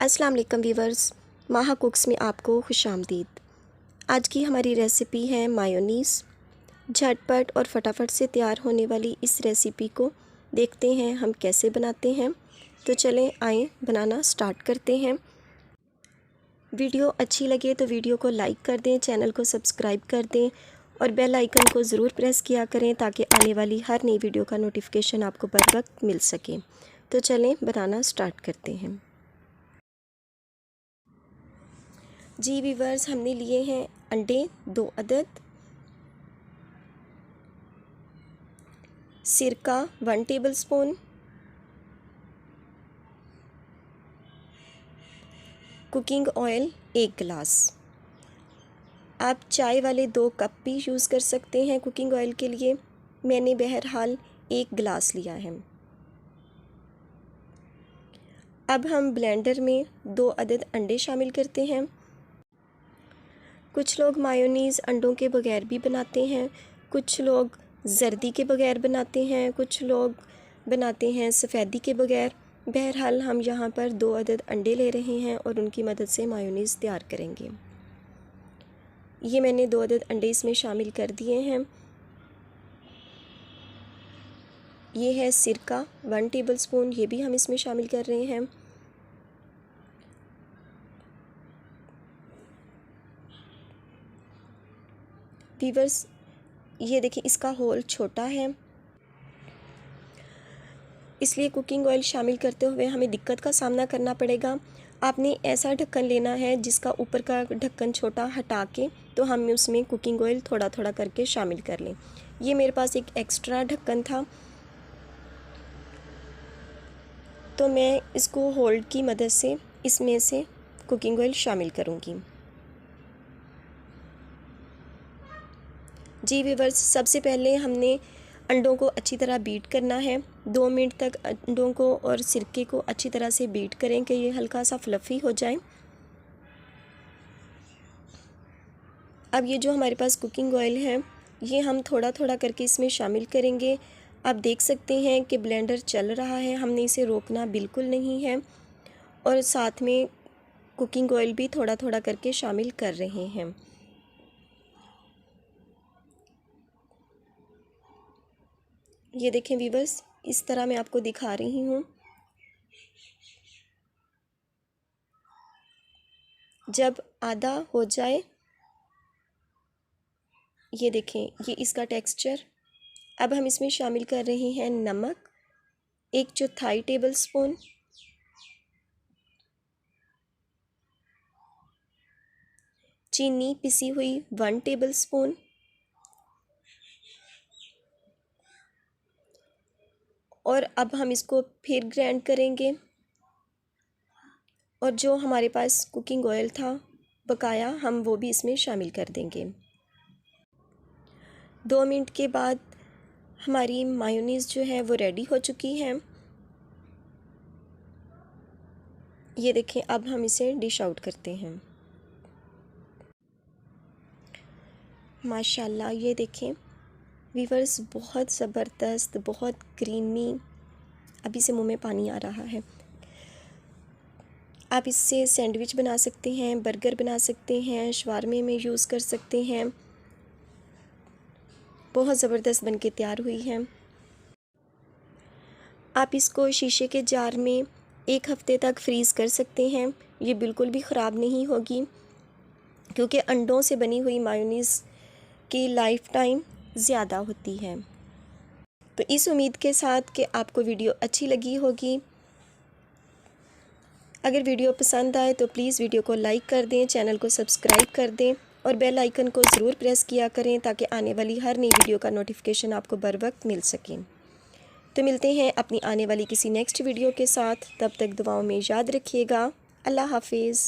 अस्सलाम वालेकुम व्यूवर्स, माहा कुक्स में आपको खुशामदीद। आज की हमारी रेसिपी है मायोनीज़। झटपट और फटाफट से तैयार होने वाली इस रेसिपी को देखते हैं हम कैसे बनाते हैं। तो चलें आएँ बनाना स्टार्ट करते हैं। वीडियो अच्छी लगे तो वीडियो को लाइक कर दें, चैनल को सब्सक्राइब कर दें और बेल आइकन को ज़रूर प्रेस किया करें ताकि आने वाली हर नई वीडियो का नोटिफिकेशन आपको बर वक्त मिल सके। तो चलें बनाना स्टार्ट करते हैं। जी व्यूवर्स, हमने लिए हैं अंडे 2 अदद, सिरका 1 टेबलस्पून, कुकिंग ऑयल 1 गिलास। आप चाय वाले 2 कप भी यूज़ कर सकते हैं कुकिंग ऑयल के लिए। मैंने बहरहाल 1 गिलास लिया है। अब हम ब्लेंडर में 2 अदद अंडे शामिल करते हैं। कुछ लोग मायोनीज़ अंडों के बगैर भी बनाते हैं, कुछ लोग जर्दी के बगैर बनाते हैं, कुछ लोग बनाते हैं सफ़ेदी के बगैर। बहरहाल हम यहाँ पर 2 अदद अंडे ले रहे हैं और उनकी मदद से मायोनीज़ तैयार करेंगे। ये मैंने 2 अदद अंडे इसमें शामिल कर दिए हैं। ये है सिरका 1 टेबलस्पून, ये भी हम इसमें शामिल कर रहे हैं। व्यूअर्स, ये देखिए इसका होल छोटा है, इसलिए कुकिंग ऑयल शामिल करते हुए हमें दिक्कत का सामना करना पड़ेगा। आपने ऐसा ढक्कन लेना है जिसका ऊपर का ढक्कन छोटा हटा के तो हम उसमें कुकिंग ऑयल थोड़ा थोड़ा करके शामिल कर लें। ये मेरे पास एक एक्स्ट्रा ढक्कन था तो मैं इसको होल्ड की मदद से इसमें से कुकिंग ऑयल शामिल करूँगी। जी व्यूअर्स, सबसे पहले हमने अंडों को अच्छी तरह बीट करना है। 2 मिनट तक अंडों को और सिरके को अच्छी तरह से बीट करें कि ये हल्का सा फ्लफ़ी हो जाए। अब ये जो हमारे पास कुकिंग ऑयल है ये हम थोड़ा थोड़ा करके इसमें शामिल करेंगे। आप देख सकते हैं कि ब्लेंडर चल रहा है, हमने इसे रोकना बिल्कुल नहीं है और साथ में कुकिंग ऑयल भी थोड़ा थोड़ा करके शामिल कर रहे हैं। ये देखें व्यूअर्स, इस तरह मैं आपको दिखा रही हूँ। जब आधा हो जाए, ये देखें ये इसका टेक्सचर। अब हम इसमें शामिल कर रहे हैं नमक 1/4 टेबलस्पून, चीनी पिसी हुई 1 टेबलस्पून, और अब हम इसको फिर ग्राइंड करेंगे और जो हमारे पास कुकिंग ऑयल था बकाया हम वो भी इसमें शामिल कर देंगे। 2 मिनट के बाद हमारी मायोनीज़ जो है वो रेडी हो चुकी है। ये देखें, अब हम इसे डिश आउट करते हैं। माशाल्लाह, ये देखें व्यूअर्स, बहुत ज़बरदस्त, बहुत क्रीमी। अभी से मुंह में पानी आ रहा है। आप इससे सैंडविच बना सकते हैं, बर्गर बना सकते हैं, शवारमे में यूज़ कर सकते हैं। बहुत ज़बरदस्त बनके तैयार हुई है। आप इसको शीशे के जार में 1 हफ़्ते तक फ्रीज़ कर सकते हैं। ये बिल्कुल भी ख़राब नहीं होगी क्योंकि अंडों से बनी हुई मायोनीज़ की लाइफ टाइम ज़्यादा होती है। तो इस उम्मीद के साथ कि आपको वीडियो अच्छी लगी होगी। अगर वीडियो पसंद आए तो प्लीज़ वीडियो को लाइक कर दें, चैनल को सब्सक्राइब कर दें और बेल आइकन को ज़रूर प्रेस किया करें ताकि आने वाली हर नई वीडियो का नोटिफिकेशन आपको बर वक्त मिल सके। तो मिलते हैं अपनी आने वाली किसी नेक्स्ट वीडियो के साथ। तब तक दुआओं में याद रखिएगा। अल्लाह हाफिज़।